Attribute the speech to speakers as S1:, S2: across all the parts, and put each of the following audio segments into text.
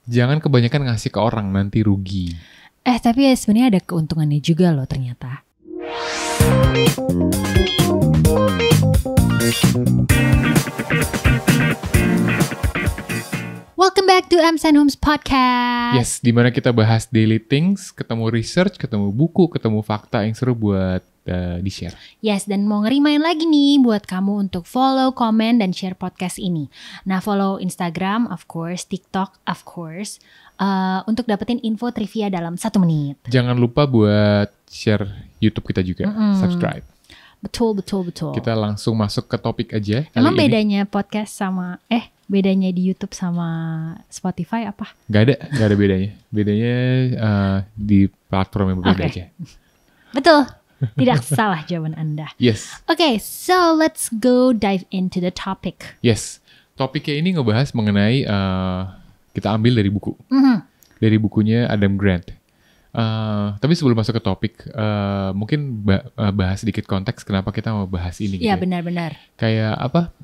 S1: Jangan kebanyakan ngasih ke orang, nanti rugi.
S2: Tapi ya sebenarnya ada keuntungannya juga loh ternyata. Welcome back to Ems and Homes Podcast.
S1: Yes, di mana kita bahas daily things, ketemu research, ketemu buku, ketemu fakta yang seru buat di-share.
S2: Yes, dan mau ngerimain lagi nih buat kamu untuk follow, komen, dan share podcast ini. Nah, follow Instagram, of course, TikTok, of course, untuk dapetin info trivia dalam 1 menit.
S1: Jangan lupa buat share YouTube kita juga, subscribe.
S2: Betul.
S1: Kita langsung masuk ke topik aja.
S2: Emang bedanya podcast sama, bedanya di YouTube sama Spotify apa?
S1: Gak ada bedanya. Bedanya di platform yang berbeda aja.
S2: Betul. Tidak salah jawaban Anda.
S1: Yes.
S2: Okay, so let's go dive into the topic.
S1: Yes. Topiknya ini ngebahas mengenai kita ambil dari buku. Dari bukunya Adam Grant. Tapi sebelum masuk ke topik, mungkin bahas sedikit konteks kenapa kita mau bahas ini.
S2: Iya,
S1: gitu
S2: benar-benar.
S1: Kayak apa?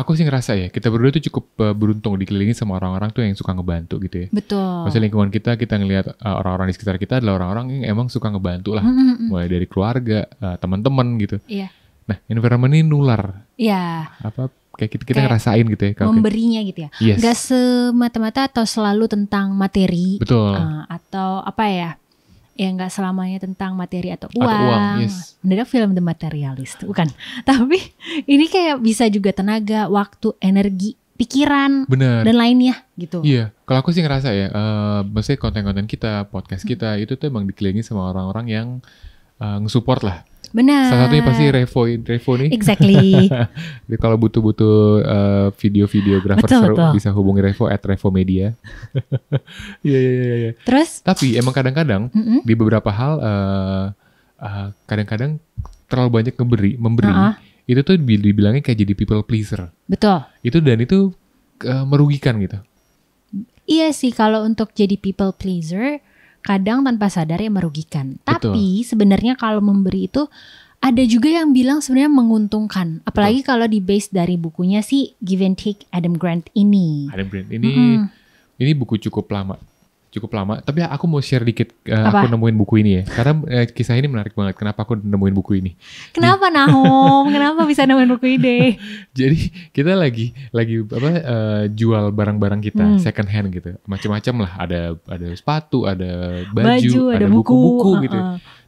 S1: Aku sih ngerasa ya, kita berdua tuh cukup beruntung dikelilingi sama orang-orang tuh yang suka ngebantu gitu ya.
S2: Betul.
S1: Maksudnya lingkungan kita ngelihat orang-orang di sekitar kita adalah orang-orang yang emang suka ngebantu lah. Mulai dari keluarga, teman-teman gitu.
S2: Iya.
S1: Nah, environment ini nular.
S2: Iya.
S1: Kayak kita ngerasain gitu ya.
S2: Memberinya gitu ya.
S1: Yes.
S2: Gak semata-mata atau selalu tentang materi.
S1: Betul.
S2: Atau apa ya. Ya nggak selamanya tentang materi atau uang.
S1: Yes.
S2: Bener film The Materialist, bukan. Tapi ini kayak bisa juga tenaga, waktu, energi, pikiran,
S1: bener.
S2: Dan lainnya gitu.
S1: Iya, kalau aku sih ngerasa ya, maksudnya konten-konten kita, podcast kita itu tuh emang dikelilingi sama orang-orang yang nge-support lah.
S2: Benar.
S1: Salah satunya pasti Revo nih.
S2: Exactly.
S1: Kalau butuh video-videografer seru bisa hubungi Revo @revomedia. Iya.
S2: Terus?
S1: Tapi emang kadang-kadang di beberapa hal kadang-kadang terlalu banyak memberi itu tuh dibilangnya kayak jadi people pleaser.
S2: Betul.
S1: Itu merugikan gitu.
S2: Iya sih, kalau untuk jadi people pleaser kadang tanpa sadar ya merugikan.
S1: Betul.
S2: Tapi sebenarnya kalau memberi itu ada juga yang bilang sebenarnya menguntungkan. Apalagi kalau di base dari bukunya si Give and Take Adam Grant ini.
S1: Adam Grant ini buku cukup lama. Tapi aku mau share dikit aku nemuin buku ini ya. Karena kisah ini menarik banget. Kenapa aku nemuin buku ini?
S2: Kenapa Nahom? Kenapa bisa nemuin buku ini?
S1: Jadi kita lagi jual barang-barang kita second hand gitu. Macam-macam lah. Ada sepatu, ada baju, ada buku-buku gitu.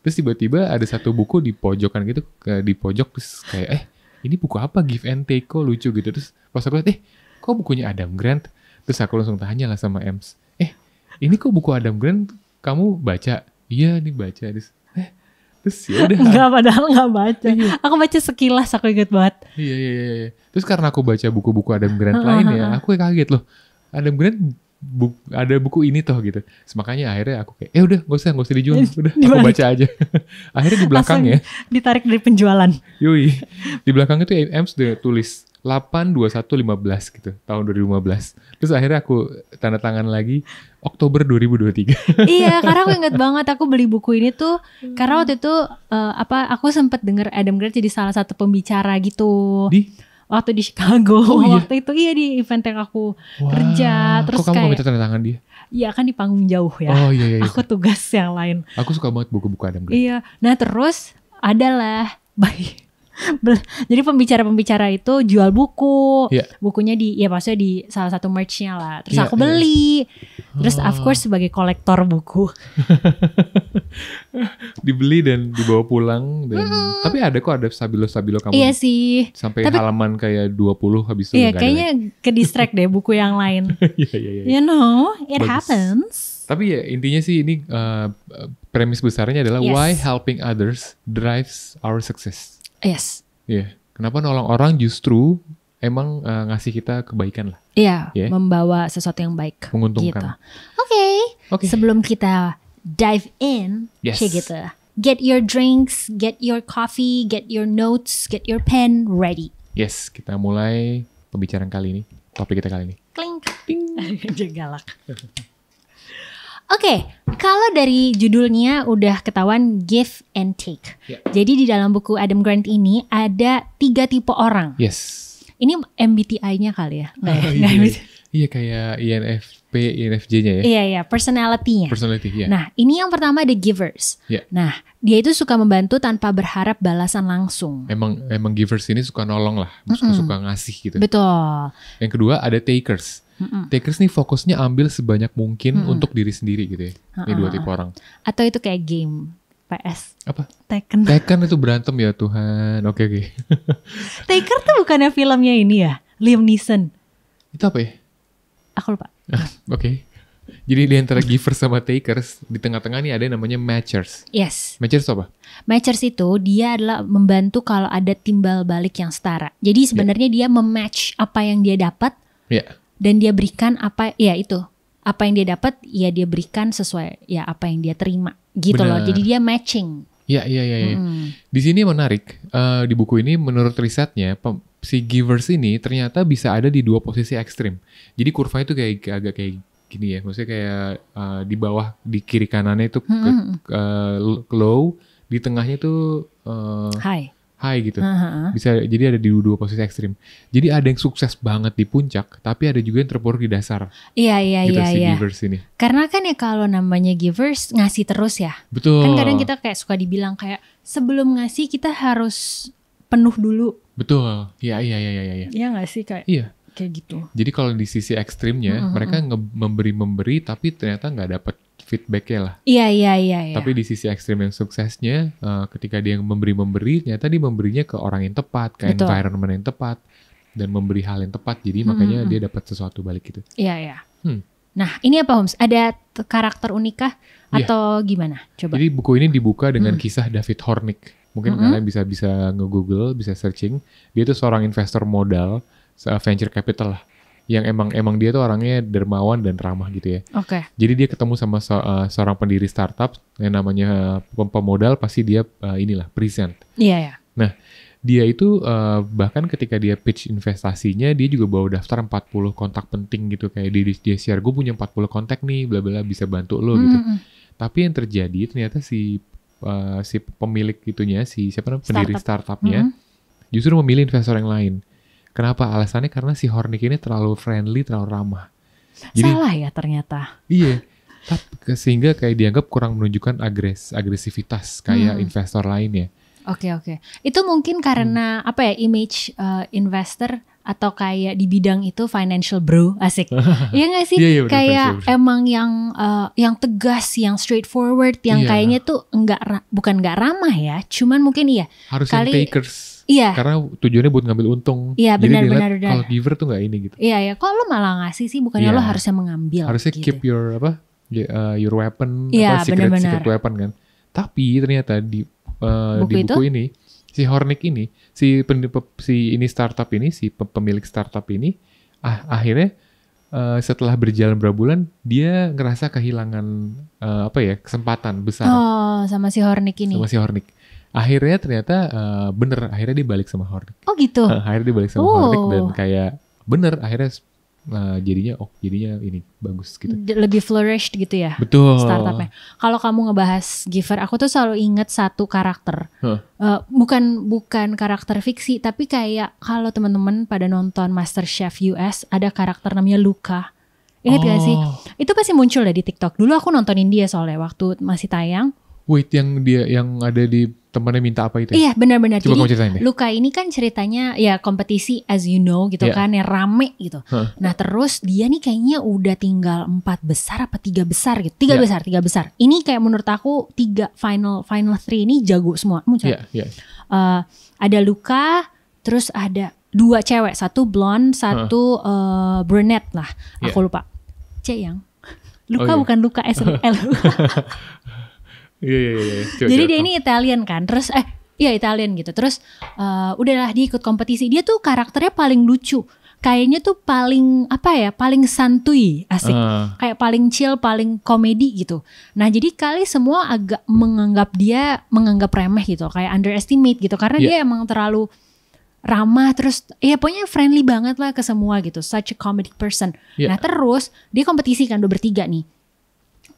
S1: Terus tiba-tiba ada satu buku di pojokan gitu, di pojok terus kayak ini buku apa? Give and Take, kok lucu gitu. Terus pas aku lihat kok bukunya Adam Grant? Terus aku langsung tanya lah sama Ems. Ini kok buku Adam Grant kamu baca? Iya nih baca. Terus ya udah.
S2: Enggak, padahal nggak baca. Aku baca sekilas, aku inget banget.
S1: Iya. Terus karena aku baca buku-buku Adam Grant lainnya, aku kaget loh. Adam Grant ada buku ini toh gitu. Makanya akhirnya aku kayak, udah nggak usah dijual, udah aku baca aja. Akhirnya di belakangnya
S2: ditarik dari penjualan.
S1: Yoi. Di belakang itu Ems udah tulis 8/21/15 gitu, tahun 2015. Terus akhirnya aku tanda tangan lagi Oktober 2023.
S2: Iya, karena aku inget banget aku beli buku ini tuh karena waktu itu aku sempat denger Adam Grant jadi salah satu pembicara gitu. Waktu di Chicago. Waktu itu di event yang aku kerja. Terus
S1: kok kamu minta tanda tangan dia?
S2: Iya kan di panggung jauh ya.
S1: Oh iya.
S2: Aku tugas yang lain.
S1: Aku suka banget buku-buku Adam Grant.
S2: Iya. Nah terus adalah jadi pembicara-pembicara itu jual buku, bukunya maksudnya di salah satu merch-nya lah. Terus aku beli, terus of course sebagai kolektor buku,
S1: dibeli dan dibawa pulang. Tapi ada stabilo kamu.
S2: Iya sih.
S1: Sampai halaman kayak 20 habis itu.
S2: Iya kayaknya ke distract deh buku yang lain.
S1: Iya.
S2: You know, it happens.
S1: Tapi ya intinya sih ini premis besarnya adalah why helping others drives our success.
S2: Yes.
S1: Iya. Kenapa nolong orang justru emang ngasih kita kebaikan lah.
S2: Iya. Membawa sesuatu yang baik.
S1: Menguntungkan.
S2: Gitu. Oke. Sebelum kita dive in, kayak gitu. Get your drinks, get your coffee, get your notes, get your pen ready.
S1: Yes. Kita mulai pembicaraan kali ini. Topik kita kali ini.
S2: Klink. Ting. Galak. Oke, kalau dari judulnya udah ketahuan give and take. Jadi di dalam buku Adam Grant ini ada 3 tipe orang.
S1: Yes.
S2: Ini MBTI-nya kali ya?
S1: Iya kayak INFP, INFJ-nya ya.
S2: Iya, personality-nya.
S1: Personality, ya.
S2: Nah, ini yang pertama the givers.
S1: Yeah.
S2: Nah, dia itu suka membantu tanpa berharap balasan langsung.
S1: Emang givers ini suka nolong lah, suka ngasih gitu.
S2: Betul.
S1: Yang kedua ada takers. Takers nih fokusnya ambil sebanyak mungkin untuk diri sendiri gitu ya. Ini dua tipe orang.
S2: Atau itu kayak game PS.
S1: Apa?
S2: Tekken.
S1: Tekken itu berantem ya Tuhan. Oke.
S2: Taker tuh bukannya filmnya ini ya? Liam Neeson.
S1: Itu apa ya?
S2: Aku lupa.
S1: Oke. Jadi di antara givers sama takers, di tengah-tengah nih ada yang namanya matchers.
S2: Yes.
S1: Matchers itu apa?
S2: Matchers itu dia adalah membantu kalau ada timbal balik yang setara. Jadi sebenarnya dia mematch apa yang dia dapat. Dan dia berikan apa yang dia dapat ya dia berikan sesuai ya apa yang dia terima gitu. Bener. Loh. Jadi dia matching.
S1: Iya. Di sini menarik, di buku ini menurut risetnya si givers ini ternyata bisa ada di dua posisi ekstrim. Jadi kurva itu agak kayak gini ya, maksudnya kayak di bawah di kiri kanannya itu low, di tengahnya tuh high gitu. Bisa jadi ada di dua posisi ekstrim. Jadi ada yang sukses banget di puncak, tapi ada juga yang terpuruk di dasar.
S2: Iya.
S1: Si givers ini.
S2: Karena kan ya kalau namanya givers ngasih terus ya.
S1: Betul.
S2: Kan kadang kita kayak suka dibilang kayak sebelum ngasih kita harus penuh dulu.
S1: Betul. Iya.
S2: Iya nggak sih kayak?
S1: Iya.
S2: Kayak gitu.
S1: Jadi kalau di sisi ekstrimnya mereka memberi tapi ternyata nggak dapat feedbacknya lah.
S2: Iya.
S1: Tapi di sisi ekstrim yang suksesnya, ketika dia memberi, ternyata dia memberinya ke orang yang tepat, ke environment yang tepat, dan memberi hal yang tepat. Jadi makanya dia dapat sesuatu balik gitu.
S2: Iya. Nah ini apa Holmes? Ada karakter unik kah? Atau gimana? Coba.
S1: Jadi buku ini dibuka dengan kisah David Hornick. Mungkin kalian bisa nge-google, bisa searching. Dia tuh seorang investor modal, venture capital lah. Yang emang dia tuh orangnya dermawan dan ramah gitu ya.
S2: Oke.
S1: Jadi dia ketemu sama seorang pendiri startup yang namanya pemodal, pasti dia present.
S2: Iya.
S1: Nah, dia itu bahkan ketika dia pitch investasinya, dia juga bawa daftar 40 kontak penting gitu. Kayak dia share, gue punya 40 kontak nih, bla bla bisa bantu lo gitu. Tapi yang terjadi ternyata si pemilik itunya, pendiri startupnya, justru memilih investor yang lain. Kenapa? Alasannya karena si Hornick ini terlalu friendly, terlalu ramah. Jadi,
S2: salah ya ternyata.
S1: Iya. Sehingga kayak dianggap kurang menunjukkan agresivitas kayak investor lainnya.
S2: Oke. Itu mungkin karena image investor atau kayak di bidang itu financial bro, asik. Iya nggak sih?
S1: Iya,
S2: kayak emang yang tegas, yang straightforward, yang kayaknya tuh bukan nggak ramah ya, cuman mungkin
S1: harus yang takers.
S2: Iya.
S1: Karena tujuannya buat ngambil untung.
S2: Iya, benar.
S1: Kalau giver tuh nggak ini gitu.
S2: Iya. Kok lo malah ngasih sih, bukannya lo harusnya mengambil.
S1: Harusnya
S2: gitu.
S1: keep your weapon, secret weapon kan. Tapi ternyata di buku ini si Hornick ini, si startup ini, si pemilik startup ini, akhirnya setelah berjalan berapa bulan dia ngerasa kehilangan kesempatan besar.
S2: Oh, sama si Hornick ini.
S1: Akhirnya ternyata akhirnya dia balik sama Hornick.
S2: Oh gitu.
S1: Akhirnya dia balik sama Hornick dan kayak akhirnya jadinya ini bagus gitu.
S2: Lebih flourished gitu ya.
S1: Betul.
S2: Startupnya. Kalau kamu ngebahas giver, aku tuh selalu ingat satu karakter. Bukan karakter fiksi, tapi kayak kalau teman-teman pada nonton MasterChef US ada karakter namanya Luca. Ingat gak sih? Itu pasti muncul di TikTok. Dulu aku nontonin dia soalnya waktu masih tayang.
S1: Wait, yang ada di temannya minta apa itu ya?
S2: Iya, benar-benar.
S1: Coba kamu ceritain deh.
S2: Luca ini kan ceritanya ya kompetisi as you know gitu kan, yang rame gitu. Nah terus dia nih kayaknya udah tinggal 4 besar apa 3 besar gitu. 3 besar. Ini kayak menurut aku 3 final 3 ini jago semua. Ada Luca, terus ada 2 cewek, 1 blonde, 1 brunette lah. Aku lupa. Yang Luca bukan Luca SL.
S1: Iya.
S2: Jadi dia ini Italian kan, terus Italian gitu. Terus udahlah dia ikut kompetisi. Dia tuh karakternya paling lucu. Kayaknya tuh paling paling santuy, asik. Kayak paling chill, paling komedi gitu. Nah jadi kali semua agak menganggap remeh gitu, kayak underestimate gitu. Karena dia emang terlalu ramah, terus pokoknya friendly banget lah ke semua gitu. Such a comedic person. Nah terus dia kompetisi kan udah bertiga nih.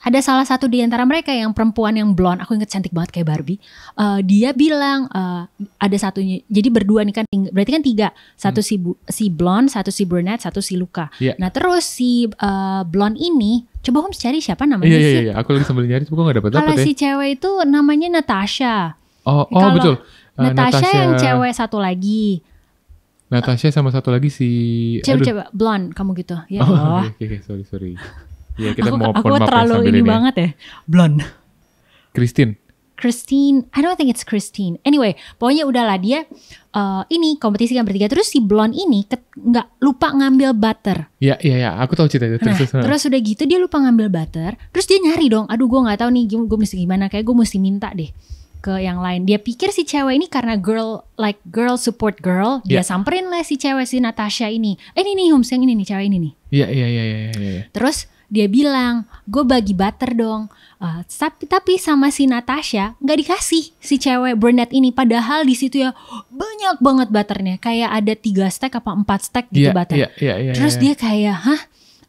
S2: ada salah satu di antara mereka yang perempuan yang blonde, aku inget cantik banget kayak Barbie. Dia bilang ada satunya, jadi berdua nih kan, berarti kan 3. Satu si blonde, satu si brunette, satu si Luka. Nah terus si blonde ini, coba Holmes cari siapa namanya sih?
S1: Iya, aku lagi sambil nyari, tapi gue gak dapet ya.
S2: Kalau si cewek itu namanya Natasha.
S1: Betul.
S2: Natasha yang cewek satu lagi.
S1: Natasha sama satu lagi si...
S2: Coba blonde kamu gitu. Ya
S1: Oke, sorry. Ya, kita
S2: aku terlalu ini banget ya. Blonde.
S1: Christine, I
S2: don't think it's Christine. Anyway, pokoknya udahlah dia ini kompetisi kan bertiga. Terus si blonde ini nggak lupa ngambil butter.
S1: Iya, aku tahu cerita itu.
S2: Terus udah gitu dia lupa ngambil butter. Terus dia nyari dong. Aduh, gue nggak tahu nih, gue mesti gimana. Kayak gue mesti minta deh ke yang lain. Dia pikir si cewek ini karena girl support girl, dia samperin lah si cewek, si Natasha ini. Ini nih Holmes, yang ini nih, cewek ini nih.
S1: Iya.
S2: Terus dia bilang, gue bagi butter dong. Tapi sama si Natasha nggak dikasih si cewek brunette ini. Padahal di situ ya banyak banget butternya. Kayak ada 3 stack apa 4 stack gitu butter. Terus dia kayak,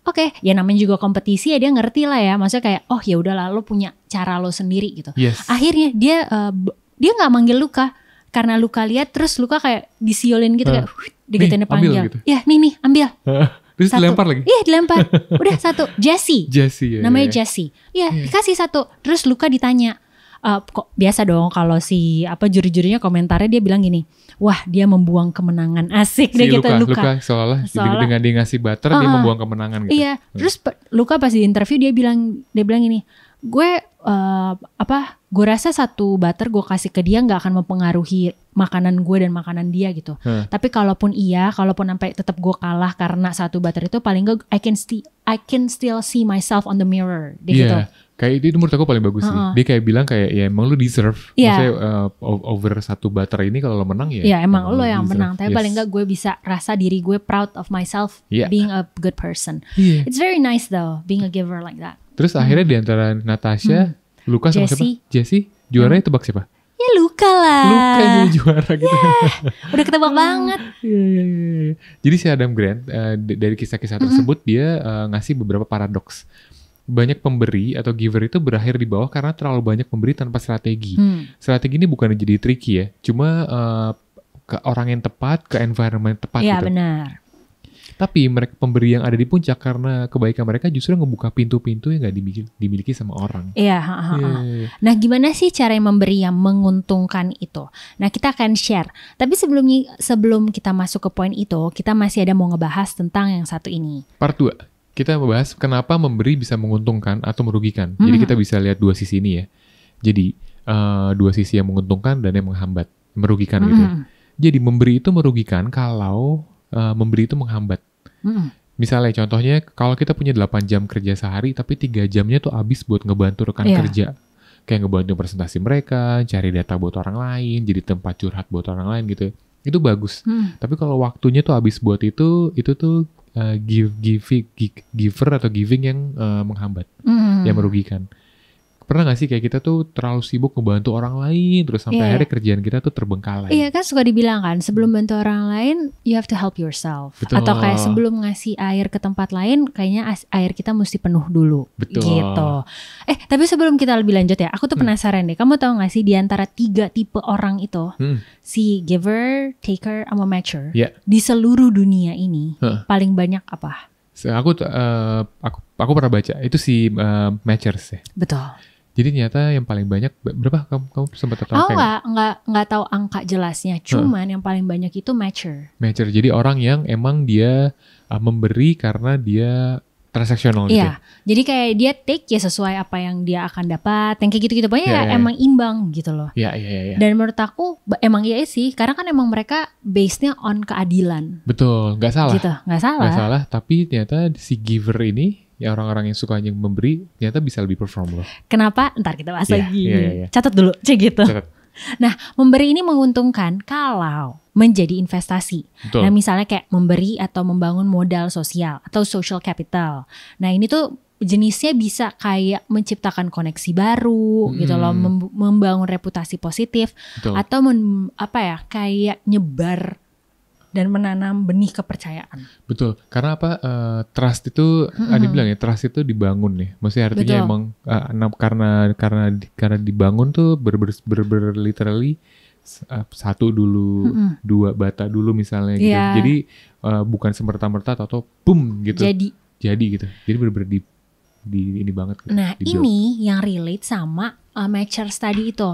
S2: Oke, ya namanya juga kompetisi ya, dia ngerti lah ya. Maksudnya kayak, oh ya udahlah, lo punya cara lo sendiri gitu. Akhirnya dia nggak manggil Luka karena Luka lihat, terus Luka kayak disiulin gitu kayak digituin panggil. Gitu. Ya nih ambil.
S1: Terus dilempar lagi?
S2: Iya dilempar. Udah satu. Jessie
S1: ya,
S2: namanya Jessie. Iya dikasih satu. Terus Luka ditanya. Kok biasa dong kalau si juri-jurinya komentarnya dia bilang gini, wah dia membuang kemenangan, asik deh gitu Luka
S1: seolah dengan dia ngasih butter dia membuang kemenangan gitu.
S2: Iya. Terus Luka pas di interview dia bilang gini, gue rasa satu butter gue kasih ke dia nggak akan mempengaruhi makanan gue dan makanan dia gitu. Tapi kalaupun sampai tetap gue kalah karena satu butter itu, paling gak I can still see myself on the mirror gitu.
S1: Kayak itu menurut aku paling bagus sih. Dia kayak bilang kayak ya emang lu deserve. Maksudnya over satu butter ini kalau lo menang ya.
S2: Iya emang lo yang menang. Tapi paling gak gue bisa rasa diri gue proud of myself being a good person. It's very nice though being a giver like that.
S1: Terus akhirnya di antara Natasha, Luka sama siapa? Jessie. Juaranya tebak siapa?
S2: Ya Luka lah.
S1: Luka yang jadi juara gitu.
S2: Udah ketebak banget.
S1: Iya. Jadi si Adam Grant dari kisah-kisah tersebut dia ngasih beberapa paradoks. Banyak pemberi atau giver itu berakhir di bawah karena terlalu banyak pemberi tanpa strategi. Strategi ini bukan jadi tricky ya, cuma ke orang yang tepat, ke environment yang tepat.
S2: Iya
S1: gitu.
S2: Benar.
S1: Tapi mereka pemberi yang ada di puncak karena kebaikan mereka justru ngebuka pintu-pintu yang nggak dimiliki sama orang.
S2: Iya. Nah, gimana sih cara memberi yang menguntungkan itu? Nah, kita akan share. Tapi sebelum kita masuk ke poin itu, kita masih ada mau ngebahas tentang yang satu ini.
S1: Part 2. Kita membahas kenapa memberi bisa menguntungkan atau merugikan. Jadi kita bisa lihat 2 sisi ini ya. Jadi 2 sisi yang menguntungkan dan yang menghambat, merugikan gitu. Jadi memberi itu merugikan kalau memberi itu menghambat. Misalnya contohnya kalau kita punya 8 jam kerja sehari tapi 3 jamnya tuh habis buat ngebantu rekan kerja. Kayak ngebantu presentasi mereka, cari data buat orang lain, jadi tempat curhat buat orang lain gitu. Itu bagus. Tapi kalau waktunya tuh habis buat itu tuh giver atau giving yang menghambat, yang merugikan. Pernah gak sih kayak kita tuh terlalu sibuk ngebantu orang lain terus sampai akhirnya kerjaan kita tuh terbengkalai.
S2: Iya kan suka dibilang kan, sebelum bantu orang lain you have to help yourself.
S1: Betul.
S2: Atau kayak sebelum ngasih air ke tempat lain kayaknya air kita mesti penuh dulu.
S1: Betul.
S2: Gitu. Tapi sebelum kita lebih lanjut ya, aku tuh penasaran deh, kamu tahu gak sih di antara 3 tipe orang itu, si giver, taker, sama matcher, di seluruh dunia ini paling banyak apa?
S1: Aku pernah baca itu si matchers ya.
S2: Betul.
S1: Jadi ternyata yang paling banyak berapa kamu sempat tahu?
S2: Nggak tahu angka jelasnya. Cuman yang paling banyak itu matcher.
S1: Matcher. Jadi orang yang emang dia memberi karena dia transaksional gitu.
S2: Iya. Jadi kayak dia take ya sesuai apa yang dia akan dapat. Yang kayak gitu-gitu. Pokoknya emang imbang gitu loh.
S1: Iya.
S2: Dan menurut aku emang iya sih. Karena kan emang mereka base-nya on keadilan.
S1: Betul. Nggak salah.
S2: Gitu. Nggak salah.
S1: Tapi ternyata si giver ini, ya orang-orang yang suka yang memberi ternyata bisa lebih perform loh.
S2: Kenapa? Ntar kita bahas lagi. Catat dulu, gitu.
S1: Catat.
S2: Nah, memberi ini menguntungkan kalau menjadi investasi.
S1: Betul.
S2: Nah, misalnya kayak memberi atau membangun modal sosial atau social capital. Nah, ini tuh jenisnya bisa kayak menciptakan koneksi baru gitu loh, membangun reputasi positif.
S1: Betul.
S2: Atau kayak nyebar dan menanam benih kepercayaan.
S1: Betul, karena apa? Trust itu, ada bilang ya, trust itu dibangun nih. Maksudnya artinya emang karena dibangun tuh literally satu dulu, dua bata dulu misalnya gitu. Jadi bukan semerta-merta atau boom gitu. Jadi gitu. Jadi bener-bener di ini banget. Gitu,
S2: nah ini yang relate sama matchers tadi itu.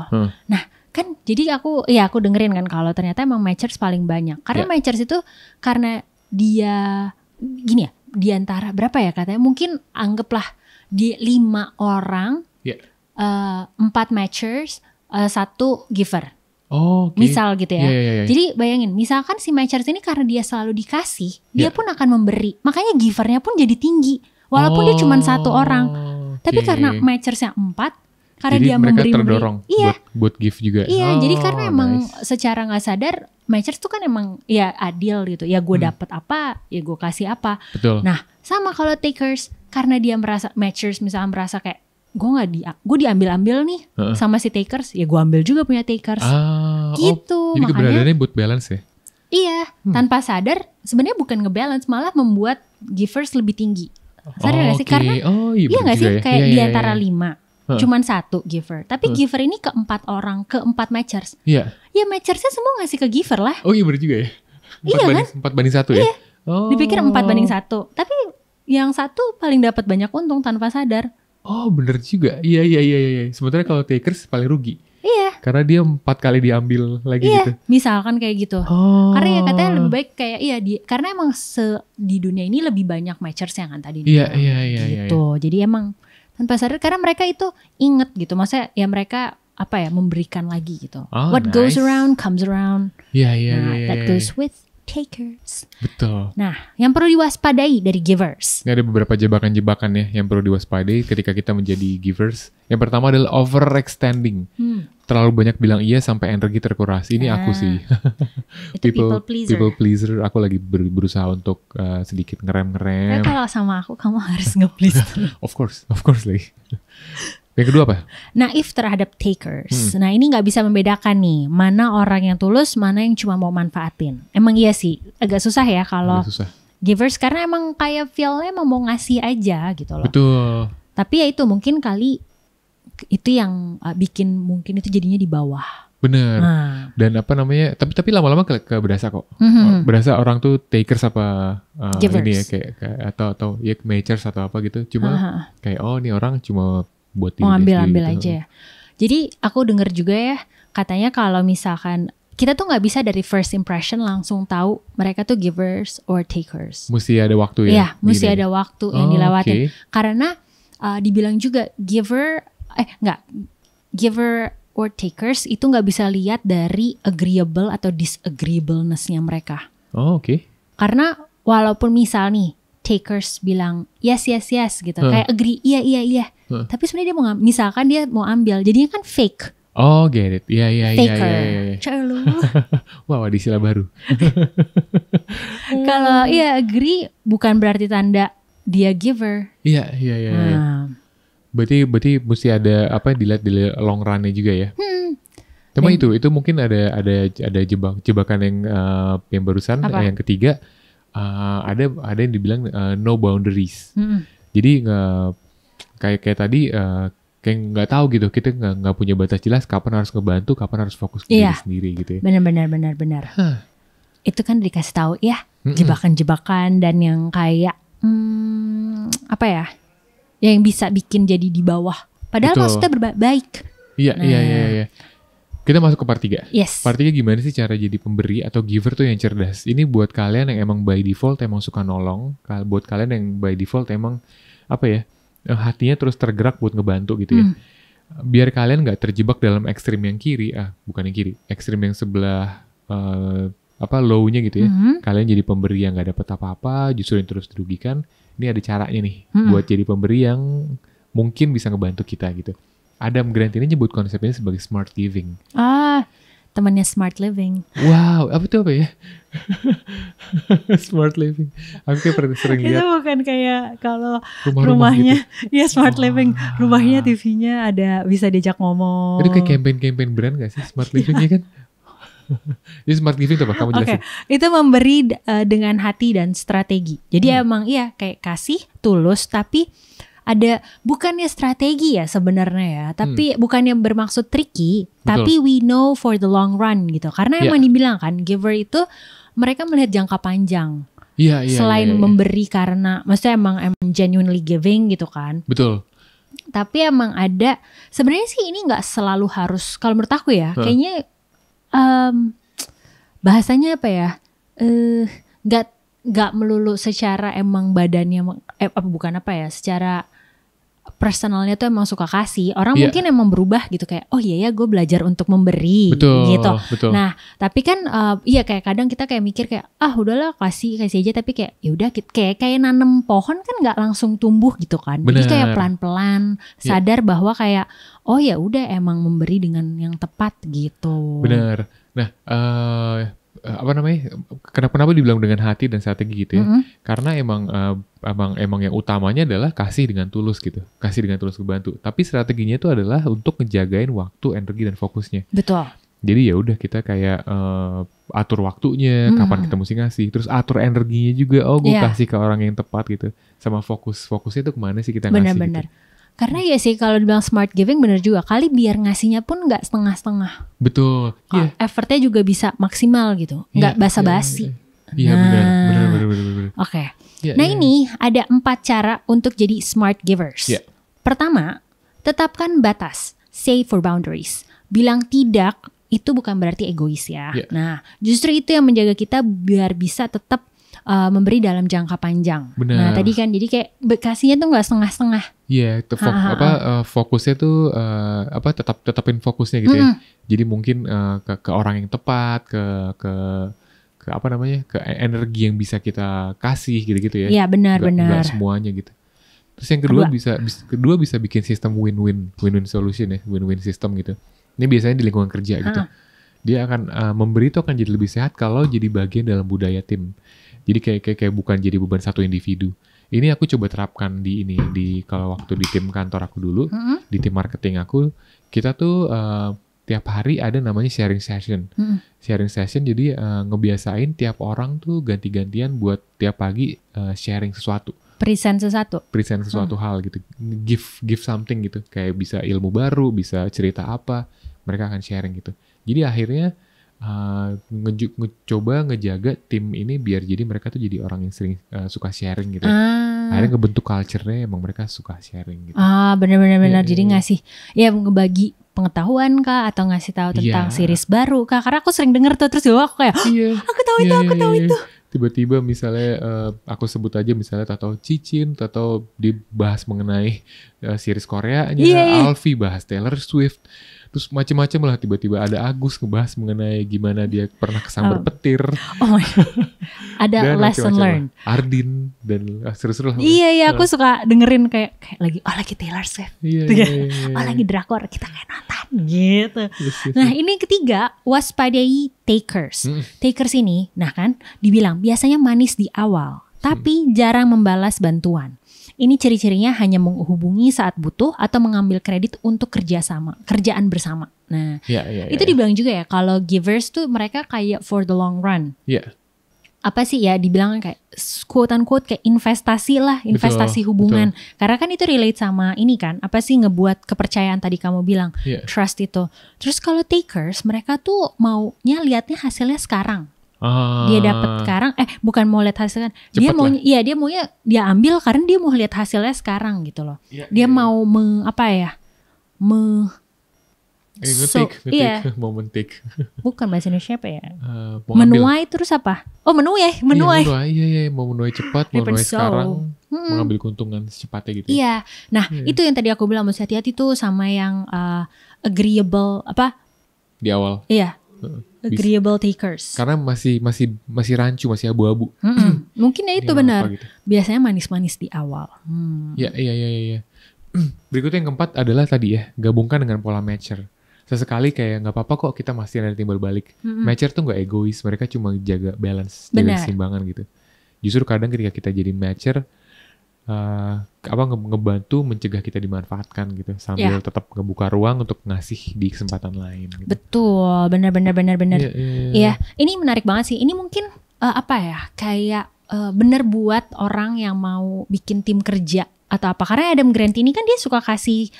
S2: Nah kan jadi aku dengerin kan kalau ternyata emang matchers paling banyak. Karena matchers itu karena dia gini ya, di antara berapa ya katanya, mungkin anggaplah di 5 orang, 4 matchers, 1 giver.
S1: Oh, okay.
S2: Misal gitu ya. Jadi bayangin, misalkan si matchers ini karena dia selalu dikasih, dia pun akan memberi. Makanya givernya pun jadi tinggi. Walaupun dia cuma 1 orang. Tapi karena matchersnya 4, karena
S1: jadi
S2: dia
S1: mereka
S2: memberi,
S1: terdorong buat give juga.
S2: Jadi karena emang secara nggak sadar matchers tuh kan emang ya adil gitu. Ya gue dapet apa, ya gue kasih apa.
S1: Betul.
S2: Nah sama kalau takers, karena dia merasa matchers misalnya merasa kayak gue diambil-ambil nih sama si takers, ya gue ambil juga punya takers. Gitu.
S1: Jadi keberadaannya buat balance ya.
S2: Iya, tanpa sadar sebenarnya bukan ngebalance, malah membuat givers lebih tinggi. Sadar gak sih? Karena iya gak sih kayak di antara 5 cuman 1 giver, tapi giver ini ke 4 orang, ke 4 matchers. Ya matchersnya semua ngasih ke giver lah.
S1: Oh iya bener juga ya. 4 banding 1 ya.
S2: Dipikir 4 banding 1, tapi yang 1 paling dapat banyak untung tanpa sadar.
S1: Oh bener juga. Iya. Sebenarnya kalau takers paling rugi.
S2: Iya.
S1: Karena dia 4 kali diambil lagi gitu.
S2: Misalkan kayak gitu. Karena ya katanya lebih baik kayak karena emang di dunia ini lebih banyak matchers yang kan tadi.
S1: Iya.
S2: Gitu. Jadi emang tanpa sadar, karena mereka itu inget gitu. Maksudnya ya mereka memberikan lagi gitu. What goes around comes around. That goes with takers.
S1: Betul.
S2: Nah, yang perlu diwaspadai dari givers.
S1: Ini ada beberapa jebakan-jebakan ya yang perlu diwaspadai ketika kita menjadi givers. Yang pertama adalah overextending. Terlalu banyak bilang iya sampai energi terkuras. Ini aku sih.
S2: Itu
S1: people pleaser. Aku lagi berusaha untuk sedikit ngerem-ngerem.
S2: Kalau sama aku, kamu harus nge-please.
S1: Of course lagi. Yang kedua apa?
S2: Naif terhadap takers. Nah ini gak bisa membedakan nih, mana orang yang tulus, mana yang cuma mau manfaatin. Emang iya sih, agak susah ya kalau givers, karena emang kayak feel-nya emang mau ngasih aja gitu loh.
S1: Betul.
S2: Tapi ya itu mungkin kali itu yang bikin mungkin itu jadinya di bawah.
S1: Bener. Dan tapi lama-lama berasa kok. Berasa orang tuh takers apa ini ya kayak atau ya matchers atau apa gitu. Cuma kayak ini orang cuma buat
S2: mau ambil aja ya. Jadi aku dengar juga ya, katanya kalau misalkan kita tuh nggak bisa dari first impression langsung tahu mereka tuh givers or takers.
S1: Mesti ada waktu ya.
S2: Iya, mesti ada waktu yang dilewatin. Karena dibilang juga giver or takers itu nggak bisa lihat dari agreeable atau disagreeableness-nya mereka. Karena walaupun misal nih takers bilang yes gitu, kayak agree iya. Tapi sebenarnya dia mau misalkan dia mau ambil, jadinya kan fake.
S1: Get it. Iya.
S2: Faker. Celu.
S1: Wow, ada istilah baru.
S2: Kalau agree bukan berarti tanda dia giver.
S1: Iya. Berarti mesti ada dilihat di long run-nya juga ya. Cuma itu mungkin ada jebakan yang barusan yang ketiga. Ada yang dibilang no boundaries. Jadi kayak tadi kayak nggak tahu gitu, kita nggak punya batas jelas kapan harus ngebantu, kapan harus fokus ke diri sendiri gitu ya.
S2: Benar. Itu kan dikasih tahu ya, jebakan-jebakan dan yang kayak yang bisa bikin jadi di bawah. Padahal maksudnya baik.
S1: Iya. Kita masuk ke part 3.
S2: Yes.
S1: Part 3 gimana sih cara jadi pemberi atau giver tuh yang cerdas. Ini buat kalian yang emang by default emang suka nolong. Buat kalian yang by default emang hatinya terus tergerak buat ngebantu gitu ya. Biar kalian gak terjebak dalam ekstrim yang kiri. Bukan yang kiri. Ekstrim yang sebelah low-nya gitu ya. Kalian jadi pemberi yang gak dapat apa-apa, justru yang terus dirugikan. Ini ada caranya nih buat jadi pemberi yang mungkin bisa ngebantu kita gitu. Adam Grant ini nyebut konsep ini sebagai smart living.
S2: Temannya smart living.
S1: Wow, apa ya? Smart living. Aku kayak pernah sering lihat.
S2: Itu bukan kayak kalau rumahnya gitu. Smart living. Rumahnya TV-nya ada bisa diajak ngomong.
S1: Itu kayak campaign brand gak sih smart living ya kan? Jadi smart giving itu apa? Kamu jelasin.
S2: Itu memberi dengan hati dan strategi. Jadi emang iya kayak kasih tulus, tapi ada bukannya strategi ya sebenarnya ya, tapi bukannya bermaksud tricky, tapi we know for the long run gitu. Karena emang dibilang kan giver itu mereka melihat jangka panjang. Selain memberi karena maksudnya emang genuinely giving gitu kan.
S1: Betul.
S2: Tapi emang ada sebenarnya sih ini nggak selalu harus, kalau menurut aku ya kayaknya bahasanya apa ya, nggak melulu secara emang badannya bukan apa ya, secara personalnya tuh emang suka kasih. Orang mungkin emang berubah gitu kayak oh iya ya gue belajar untuk memberi gitu.
S1: Betul.
S2: Nah tapi kan iya kayak kadang kita kayak mikir kayak udahlah kasih aja, tapi kayak ya udah kayak nanam pohon kan nggak langsung tumbuh gitu kan.
S1: Bener.
S2: Jadi kayak pelan-pelan sadar bahwa kayak oh ya udah emang memberi dengan yang tepat gitu.
S1: Benar. Nah apa namanya, kenapa dibilang dengan hati dan strategi gitu ya, karena emang yang utamanya adalah kasih dengan tulus gitu, kasih dengan tulus kebantu, tapi strateginya itu adalah untuk ngejagain waktu, energi dan fokusnya.
S2: Betul.
S1: Jadi ya udah kita kayak atur waktunya, kapan kita mesti ngasih, terus atur energinya juga, gue kasih ke orang yang tepat gitu, sama fokusnya itu kemana sih kita ngasih.
S2: Benar-benar. Gitu. Karena ya sih kalau dibilang smart giving bener juga, kali biar ngasihnya pun nggak setengah-setengah.
S1: Betul.
S2: Effortnya juga bisa maksimal gitu, nggak basa-basi.
S1: Iya benar.
S2: Oke. Nah ini ada 4 cara untuk jadi smart givers. Pertama, tetapkan batas, say for boundaries. Bilang tidak itu bukan berarti egois ya. Nah justru itu yang menjaga kita biar bisa tetap memberi dalam jangka panjang.
S1: Benar.
S2: Nah tadi kan jadi kayak kasihnya tuh nggak setengah-setengah.
S1: Iya, fokusnya tuh tetapin fokusnya gitu ya. Jadi mungkin ke orang yang tepat, ke apa namanya, ke energi yang bisa kita kasih gitu-gitu ya.
S2: Iya benar.
S1: Nggak semuanya gitu. Terus yang kedua bisa bikin sistem win-win solution ya, win-win system gitu. Ini biasanya di lingkungan kerja gitu. Dia akan memberi itu akan jadi lebih sehat kalau jadi bagian dalam budaya tim. Jadi kayak bukan jadi beban satu individu. Ini aku coba terapkan di kalau waktu di tim kantor aku dulu, di tim marketing aku, kita tuh tiap hari ada namanya sharing session. Sharing session jadi ngebiasain tiap orang tuh ganti-gantian buat tiap pagi sharing sesuatu.
S2: Present sesuatu
S1: hal gitu. Give something gitu. Kayak bisa ilmu baru, bisa cerita apa, mereka akan sharing gitu. Jadi akhirnya coba ngejaga tim ini biar jadi mereka tuh jadi orang yang sering suka sharing gitu. Akhirnya ngebentuk culture-nya emang mereka suka sharing gitu.
S2: Benar. Jadi ngasih ya ngebagi pengetahuan kah atau ngasih tahu tentang series baru kah? Karena aku sering denger tuh terus aku kayak aku tahu itu.
S1: Tiba-tiba misalnya aku sebut aja misalnya tahu Cicin, tahu dibahas mengenai series Koreanya, Alfie bahas Taylor Swift. Terus macam-macam lah, tiba-tiba ada Agus ngebahas mengenai gimana dia pernah kesambar petir.
S2: Oh my God. Ada lesson learned.
S1: Ardin dan seru-seru lah.
S2: Iya, aku suka dengerin kayak lagi Taylor Swift.
S1: Iya.
S2: Lagi drakor, kita kayak nonton gitu. Nah ini ketiga, waspadai takers. Takers ini, nah kan dibilang biasanya manis di awal, tapi jarang membalas bantuan. Ini ciri-cirinya hanya menghubungi saat butuh atau mengambil kredit untuk kerjaan bersama. Nah, itu dibilang juga ya kalau givers tuh mereka kayak for the long run. Apa sih ya dibilang kayak quote unquote kayak investasi hubungan. Betul. Karena kan itu relate sama ini kan, apa sih ngebuat kepercayaan tadi kamu bilang, trust itu. Terus kalau takers mereka tuh maunya lihatnya hasilnya sekarang. Dia dapat sekarang, bukan mau lihat hasilnya, dia maunya dia ambil karena dia mau lihat hasilnya sekarang gitu loh. Dia mau
S1: mentik.
S2: Bukan bahasa Indonesia apa ya? Menuai terus apa? Menuai.
S1: Iya, mau menuai cepat, mau menuai sekarang, mengambil keuntungan secepatnya gitu.
S2: Iya. Nah, itu yang tadi aku bilang mesti hati-hati tuh sama yang agreeable
S1: di awal.
S2: Iya. Agreeable takers.
S1: Karena masih rancu, masih abu-abu.
S2: Mungkin ya itu benar. Gitu. Biasanya manis-manis di awal.
S1: Iya. Berikutnya yang keempat adalah tadi ya, gabungkan dengan pola matcher. Sesekali kayak nggak apa-apa kok kita masih ada timbal balik. Matcher tuh nggak egois, mereka cuma jaga balance, jaga keseimbangan gitu. Justru kadang ketika kita jadi matcher, ngebantu mencegah kita dimanfaatkan gitu, sambil tetap ngebuka ruang untuk ngasih di kesempatan lain. Gitu.
S2: Betul, benar. Iya, ini menarik banget sih. Ini mungkin kayak bener buat orang yang mau bikin tim kerja atau apa. Karena Adam Grant ini kan dia suka kasih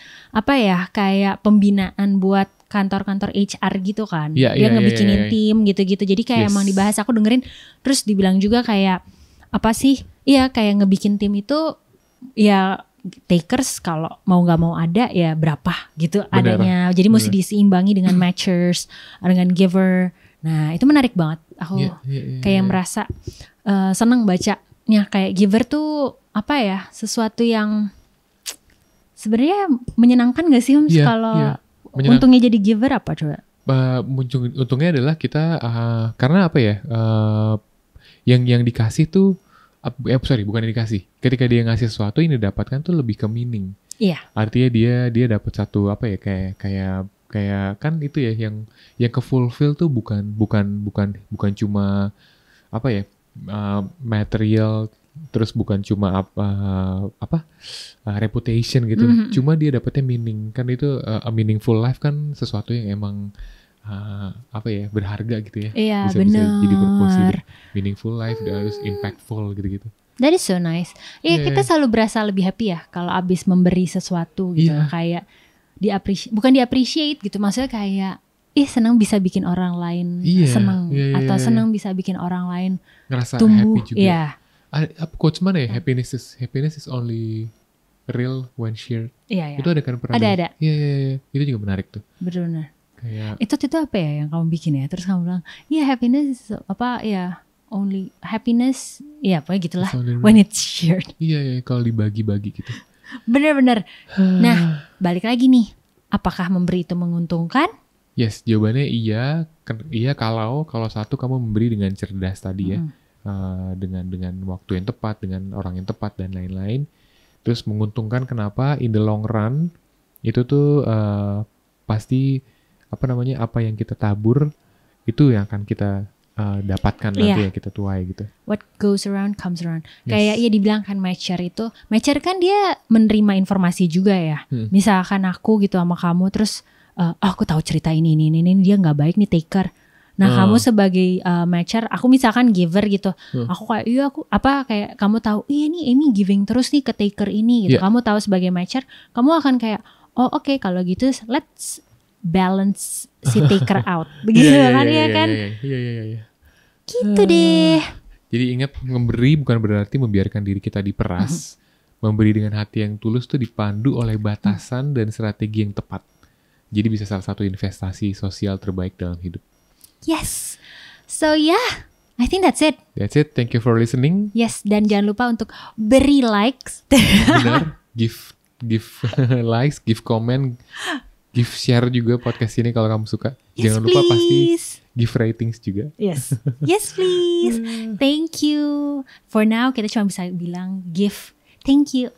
S2: kayak pembinaan buat kantor-kantor HR gitu kan. Dia ngebikinin tim gitu-gitu. Jadi kayak emang dibahas, aku dengerin. Terus dibilang juga kayak kayak ngebikin tim itu ya takers kalau mau nggak mau ada ya berapa gitu. Bener. Adanya. Jadi mesti diseimbangi dengan matchers, dengan giver. Nah itu menarik banget. Aku kayak merasa seneng bacanya. Kayak giver tuh sesuatu yang sebenarnya menyenangkan gak sih kalau untungnya jadi giver apa coba?
S1: Untungnya adalah kita karena yang dikasih tuh bukan yang dikasih. Ketika dia ngasih sesuatu yang didapatkan tuh lebih ke meaning.
S2: Iya.
S1: Artinya dia dapat satu kayak kan itu ya yang ke fulfill tuh bukan cuma material, terus bukan cuma reputation gitu. Cuma dia dapetnya meaning. Kan itu a meaningful life kan sesuatu yang emang berharga gitu ya.
S2: Iya,
S1: bisa jadi berkonsider meaningful life, harus impactful gitu-gitu.
S2: That is so nice. Kita selalu berasa lebih happy ya kalau abis memberi sesuatu gitu. Kayak bukan di-appreciate gitu. Maksudnya kayak senang bisa bikin orang lain senang atau senang bisa bikin orang lain
S1: ngerasa
S2: tumbuh.
S1: Happy juga. Quotes mana ya? Happiness is only real when shared.
S2: Iya.
S1: Itu ada kan pernah?
S2: Ada.
S1: Iya. Itu juga menarik tuh.
S2: Benar.
S1: Kayak
S2: itu apa ya yang kamu bikin ya? Terus kamu bilang, happiness only happiness. Pokoknya gitulah. When it's shared.
S1: Iya, kalau dibagi-bagi gitu.
S2: Benar. Nah, balik lagi nih. Apakah memberi itu menguntungkan?
S1: Yes, jawabannya iya. Iya kalau satu kamu memberi dengan cerdas tadi ya. Dengan waktu yang tepat, dengan orang yang tepat dan lain-lain. Terus menguntungkan kenapa? In the long run itu tuh pasti apa yang kita tabur itu yang akan kita dapatkan nanti yang kita tuai gitu.
S2: What goes around comes around. Kayak dibilang kan matcher kan dia menerima informasi juga ya. Misalkan aku gitu sama kamu terus aku tahu cerita ini dia nggak baik nih taker. Nah kamu sebagai matcher, aku misalkan giver gitu, aku kayak kayak kamu tahu, nih Amy giving terus nih ke taker ini gitu. Kamu tahu sebagai matcher, kamu akan kayak, oke, kalau gitu let's balance si taker out, begitu kan ya kan?
S1: Iya.
S2: Gitu deh.
S1: Jadi ingat, memberi bukan berarti membiarkan diri kita diperas. Memberi dengan hati yang tulus tuh dipandu oleh batasan dan strategi yang tepat. Jadi bisa salah satu investasi sosial terbaik dalam hidup.
S2: Yes. So I think that's it.
S1: That's it. Thank you for listening.
S2: Yes, dan jangan lupa untuk beri likes.
S1: Benar. Give likes, give comment, give share juga podcast ini kalau kamu suka.
S2: Yes,
S1: jangan lupa
S2: please.
S1: pasti give ratings juga.
S2: Yes. Yes, please. Thank you. For now kita cuma bisa bilang give. Thank you.